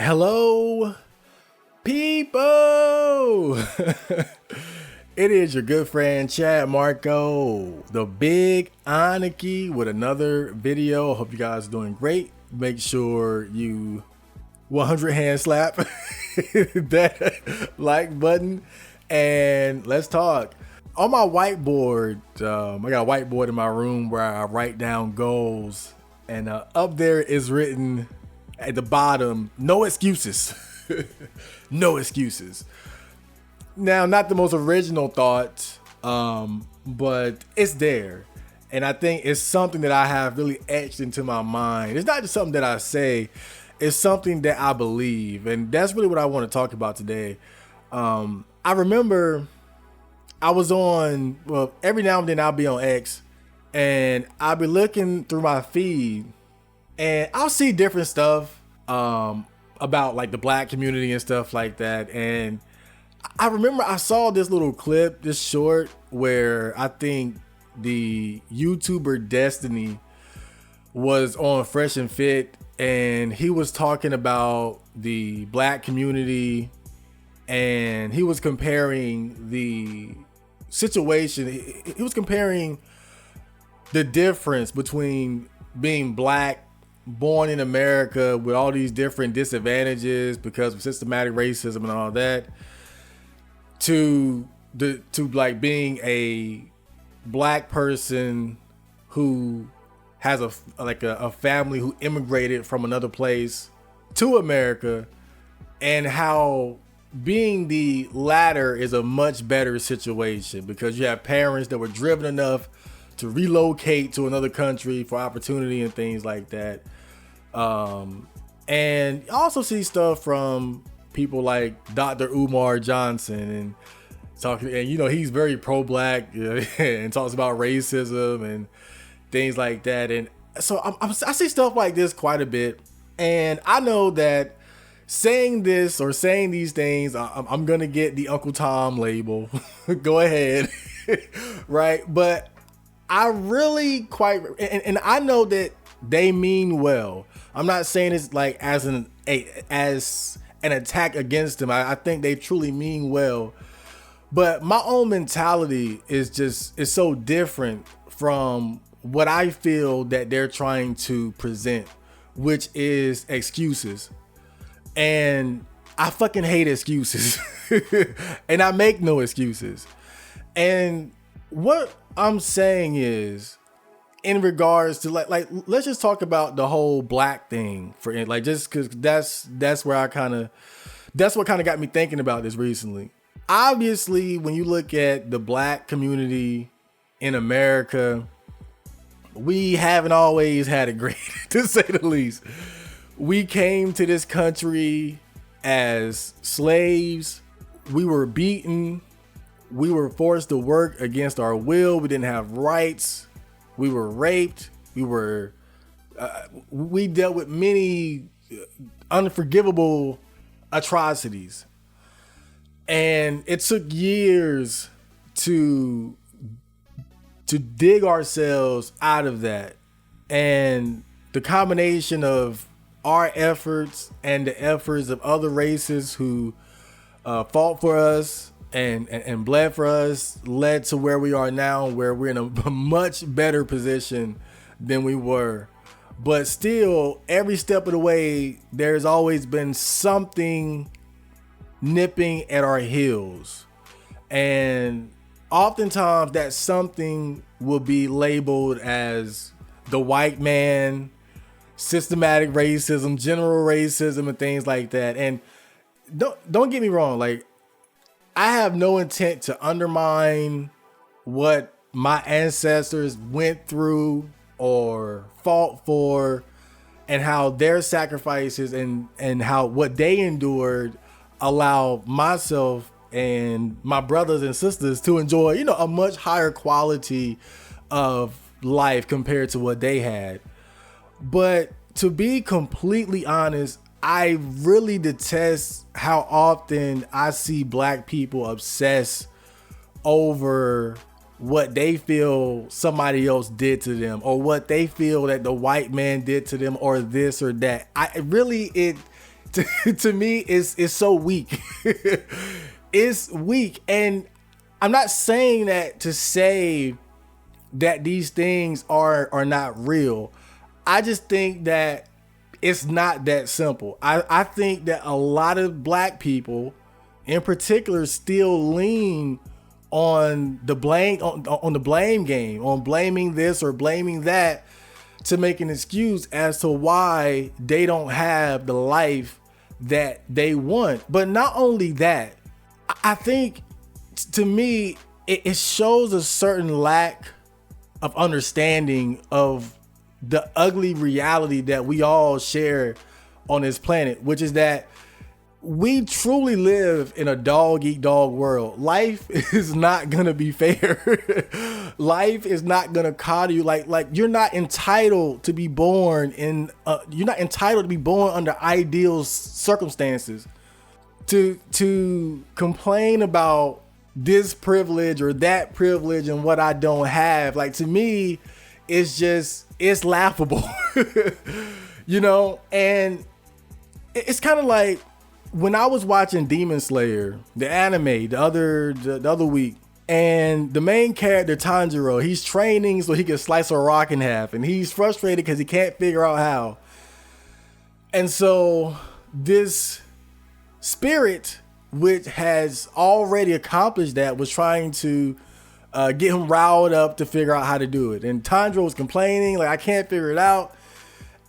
Hello, people. It is your good friend Chad Marco, the big Aniki, with another video. Hope you guys are doing great. Make sure you 100 hand slap that like button and let's talk. On my whiteboard, I got a whiteboard in my room where I write down goals, and up there is written at the bottom, no excuses. No excuses. Now, not the most original thought, but it's there. And I think it's something that I have really etched into my mind. It's not just something that I say, it's something that I believe. And that's really what I want to talk about today. I remember I was on, well, every now and then I'll be on X and I'll be looking through my feed and I'll see different stuff about like the black community and stuff like that. And I remember I saw this little clip, this short, where I think the YouTuber Destiny was on Fresh and Fit, and he was talking about the black community, and he was comparing the situation. He was comparing the difference between being black, born in America with all these different disadvantages because of systematic racism and all that, to like being a black person who has a family who immigrated from another place to America, and how being the latter is a much better situation because you have parents that were driven enough to relocate to another country for opportunity and things like that. And you also see stuff from people like Dr. Umar Johnson and talking, and he's very pro-black and talks about racism and things like that. And so I see stuff like this quite a bit, and I know that saying this or saying these things, I'm gonna get the Uncle Tom label. Go ahead. Right? But I really and I know that they mean well. I'm not saying it's like as an attack against them. I think they truly mean well. But my own mentality is so different from what I feel that they're trying to present, which is excuses. And I fucking hate excuses. And I make no excuses. And what I'm saying is, in regards to like let's just talk about the whole black thing for it, like, just because that's what kind of got me thinking about this recently. Obviously, when you look at the black community in America, we haven't always had it great, to say the least. We came to this country as slaves. We were beaten. We were forced to work against our will. We didn't have rights. We were raped. We dealt with many unforgivable atrocities. And it took years to dig ourselves out of that. And the combination of our efforts and the efforts of other races who fought for us and bled for us led to where we are now, where we're in a much better position than we were. But still, every step of the way, there's always been something nipping at our heels. And oftentimes that something will be labeled as the white man, systematic racism, general racism, and things like that. And don't get me wrong, like, I have no intent to undermine what my ancestors went through or fought for, and how their sacrifices and how what they endured allow myself and my brothers and sisters to enjoy, a much higher quality of life compared to what they had. But to be completely honest, I really detest how often I see black people obsess over what they feel somebody else did to them, or what they feel that the white man did to them, or this or that. to me is so weak. It's weak. And I'm not saying that to say that these things are not real. I just think that it's not that simple. I think that a lot of black people in particular still lean on the blame on the blame game, on blaming this or blaming that to make an excuse as to why they don't have the life that they want. But not only that, I think to me it shows a certain lack of understanding of the ugly reality that we all share on this planet, which is that we truly live in a dog eat dog world. Life is not gonna be fair. Life is not gonna coddle you. Like you're not entitled to be born in. You're not entitled to be born under ideal circumstances. To complain about this privilege or that privilege and what I don't have, like, to me, it's laughable. You know, and it's kind of like when I was watching Demon Slayer, the anime, the other week, and the main character Tanjiro, he's training so he can slice a rock in half, and he's frustrated because he can't figure out how. And so this spirit, which has already accomplished that, was trying to get him riled up to figure out how to do it. And Tanjiro was complaining, like, I can't figure it out.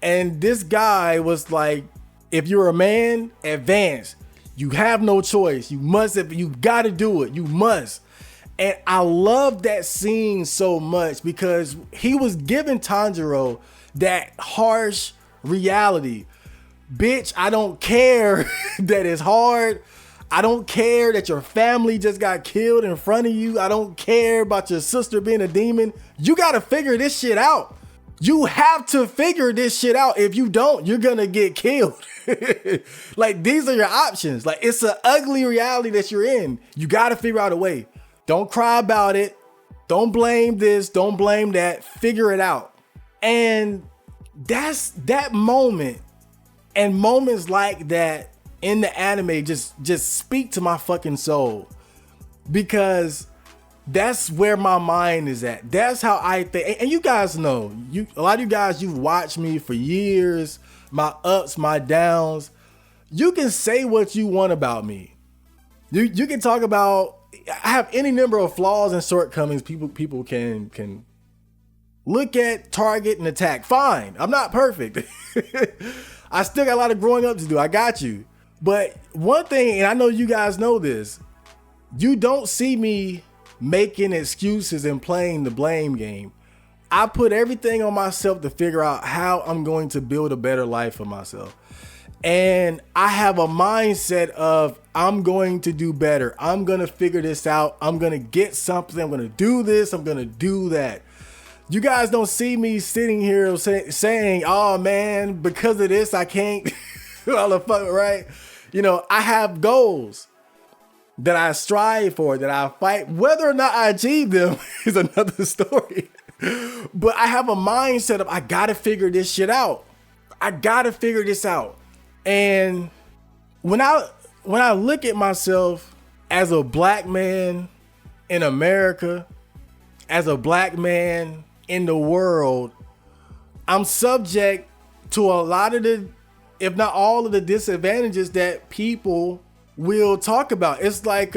And this guy was like, if you're a man, advance. You have no choice. You got to do it. You must. And I love that scene so much because he was giving Tanjiro that harsh reality. Bitch, I don't care that it's hard. I don't care that your family just got killed in front of you. I don't care about your sister being a demon. You got to figure this shit out. You have to figure this shit out. If you don't, you're going to get killed. Like, these are your options. Like, it's an ugly reality that you're in. You got to figure out a way. Don't cry about it. Don't blame this. Don't blame that. Figure it out. And that's that moment. And moments like that in the anime just speak to my fucking soul, because that's where my mind is at. That's how I think. And you guys know, a lot of you guys, you've watched me for years, my ups, my downs. You can say what you want about me. You can talk about, I have any number of flaws and shortcomings. People can look at, target, and attack. Fine. I'm not perfect. I still got a lot of growing up to do. I got you. But one thing, and I know you guys know this, you don't see me making excuses and playing the blame game. I put everything on myself to figure out how I'm going to build a better life for myself. And I have a mindset of, I'm going to do better. I'm going to figure this out. I'm going to get something. I'm going to do this. I'm going to do that. You guys don't see me sitting here saying, oh man, because of this, I can't, all the fuck, right? You know, I have goals that I strive for, that I fight. Whether or not I achieve them is another story. But I have a mindset of, I gotta figure this shit out. I gotta figure this out. And when I look at myself as a black man in America, as a black man in the world, I'm subject to a lot of the, if not all of the disadvantages that people will talk about. It's like,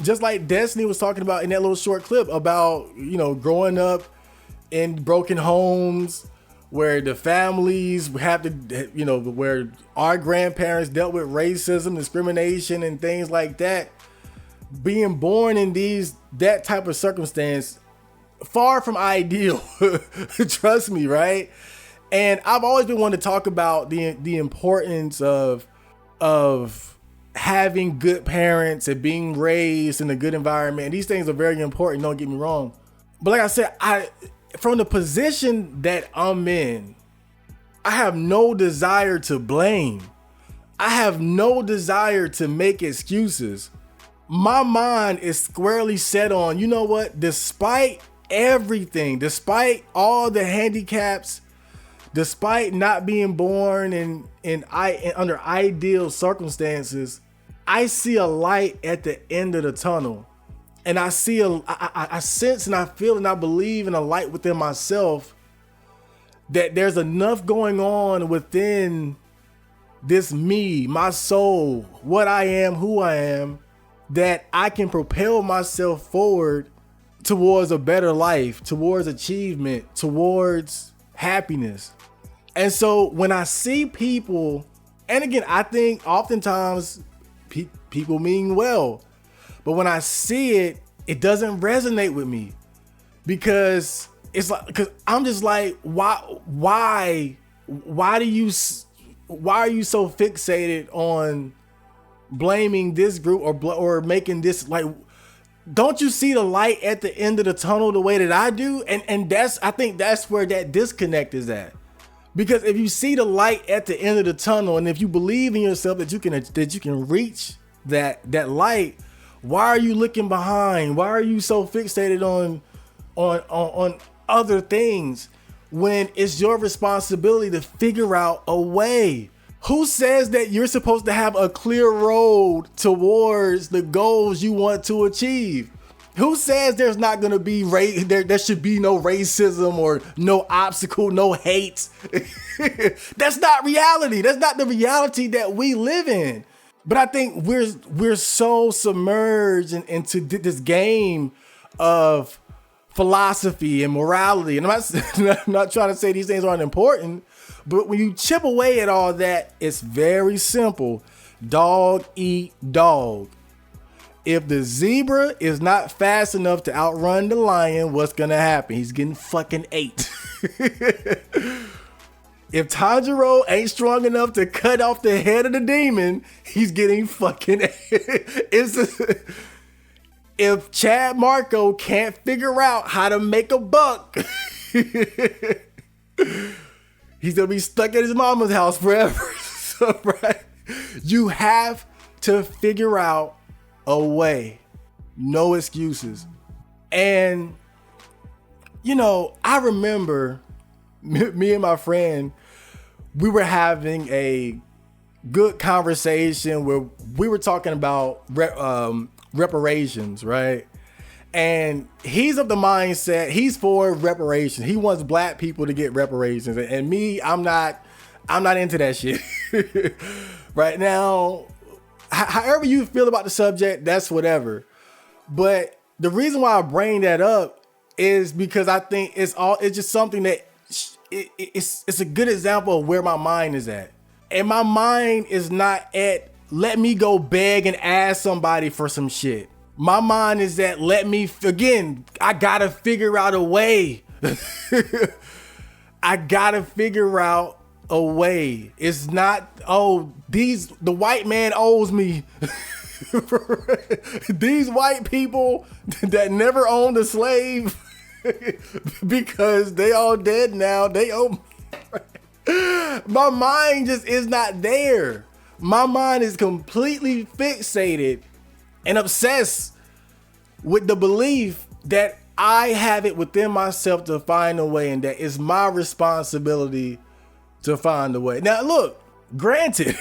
just like Destiny was talking about in that little short clip about, you know, growing up in broken homes where the families have to, you know, where our grandparents dealt with racism, discrimination, and things like that. Being born in that type of circumstance, far from ideal. Trust me, right? And I've always been wanting to talk about the importance of having good parents and being raised in a good environment. And these things are very important, don't get me wrong. But like I said, from the position that I'm in, I have no desire to blame. I have no desire to make excuses. My mind is squarely set on, you know what, despite everything, despite all the handicaps, Despite not being born in under ideal circumstances, I see a light at the end of the tunnel. And I sense and I feel and I believe in a light within myself that there's enough going on within this me, my soul, what I am, who I am, that I can propel myself forward towards a better life, towards achievement, towards happiness. And so when I see people, and again, I think oftentimes people mean well, but when I see it, it doesn't resonate with me because it's like, because I'm just like, why are you so fixated on blaming this group or making this, like, don't you see the light at the end of the tunnel the way that I do? And I think that's where that disconnect is at. Because if you see the light at the end of the tunnel, and if you believe in yourself that you can reach that light, why are you looking behind? Why are you so fixated on other things when it's your responsibility to figure out a way? Who says that you're supposed to have a clear road towards the goals you want to achieve? Who says there's not going to be there should be no racism or no obstacle, no hate? That's not reality. That's not the reality that we live in. But I think we're so submerged into this game of philosophy and morality. And I'm not trying to say these things aren't important, but when you chip away at all that, it's very simple. Dog eat dog. If the zebra is not fast enough to outrun the lion, what's gonna happen? He's getting fucking ate. If Tanjiro ain't strong enough to cut off the head of the demon, he's getting fucking if Chad Marco can't figure out how to make a buck, he's gonna be stuck at his mama's house forever. So, right? You have to figure out a way. No excuses. And, you know, I remember me and my friend, we were having a good conversation where we were talking about reparations, right? And he's of the mindset, he's for reparations. He wants black people to get reparations. And me, I'm not into that shit. Right now, however you feel about the subject, that's whatever. But the reason why I bring that up is because I think it's just something that it's a good example of where my mind is at. And my mind is not at, let me go beg and ask somebody for some shit. My mind is at, I gotta figure out a way. I gotta figure out a way. It's not, the white man owes me. These white people that never owned a slave, because they all dead now, they owe me. My mind just is not there. My mind is completely fixated and obsessed with the belief that I have it within myself to find a way, and that it's my responsibility to find a way. Now, look, granted,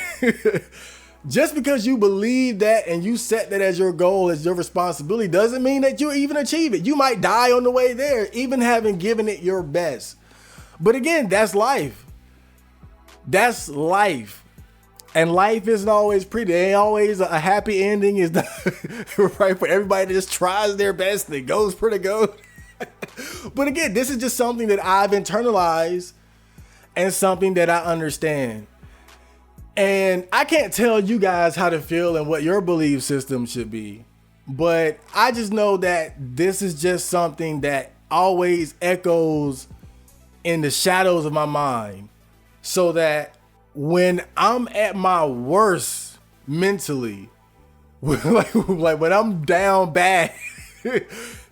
just because you believe that and you set that as your goal, as your responsibility, doesn't mean that you'll even achieve it. You might die on the way there, even having given it your best. But again, that's life. That's life. And life isn't always pretty. It ain't always a happy ending. Is right for everybody that just tries their best and it goes pretty good. But again, this is just something that I've internalized and something that I understand. And I can't tell you guys how to feel and what your belief system should be. But I just know that this is just something that always echoes in the shadows of my mind. So that when I'm at my worst mentally, like when I'm down bad,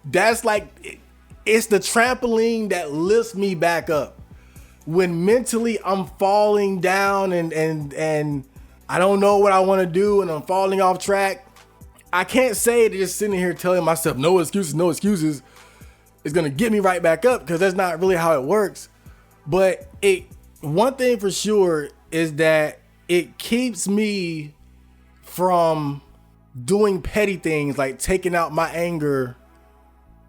that's like, it's the trampoline that lifts me back up. When mentally I'm falling down and I don't know what I want to do and I'm falling off track, I can't say that just sitting here telling myself no excuses is gonna get me right back up, because that's not really how it works. But one thing for sure is that it keeps me from doing petty things like taking out my anger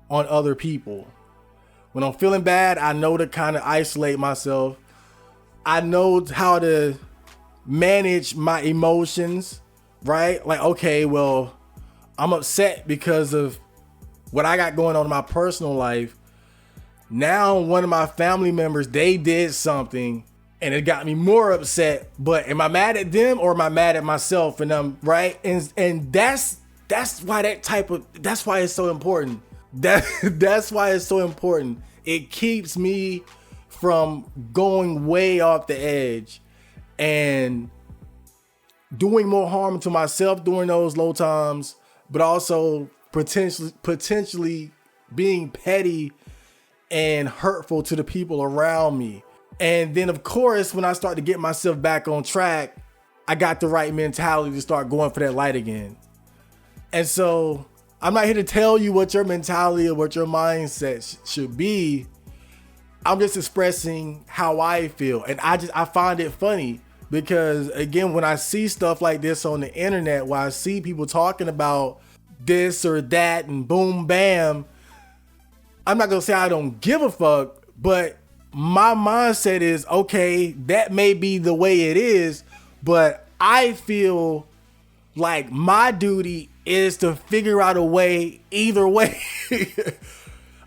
on other people. When I'm feeling bad, I know to kind of isolate myself. I know how to manage my emotions, right? Like, okay, well, I'm upset because of what I got going on in my personal life. Now, one of my family members, they did something and it got me more upset. But am I mad at them or am I mad at myself? And I'm right. And that's why that's why it's so important. That's why it's so important. It keeps me from going way off the edge and doing more harm to myself during those low times, but also potentially being petty and hurtful to the people around me. And then of course, when I start to get myself back on track, I got the right mentality to start going for that light again. And so I'm not here to tell you what your mentality or what your mindset should be. I'm just expressing how I feel. And I find it funny because, again, when I see stuff like this on the internet, where I see people talking about this or that and boom, bam, I'm not gonna say I don't give a fuck, but my mindset is, okay, that may be the way it is, but I feel like my duty is to figure out a way either way.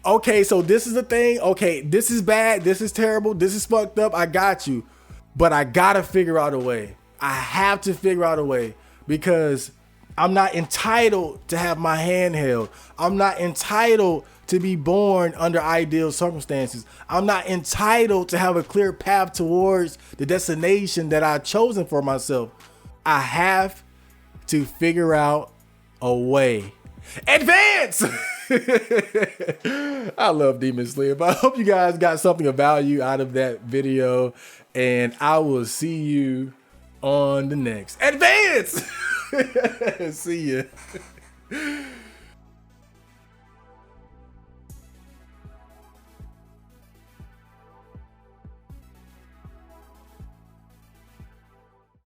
Okay, so this is the thing. Okay, this is bad. This is terrible. This is fucked up. I got you. But I gotta figure out a way. I have to figure out a way because I'm not entitled to have my hand held. I'm not entitled to be born under ideal circumstances. I'm not entitled to have a clear path towards the destination that I've chosen for myself. I have to figure out a way. Advance! I love Demon Slayer, but I hope you guys got something of value out of that video, and I will see you on the next Advance! See ya.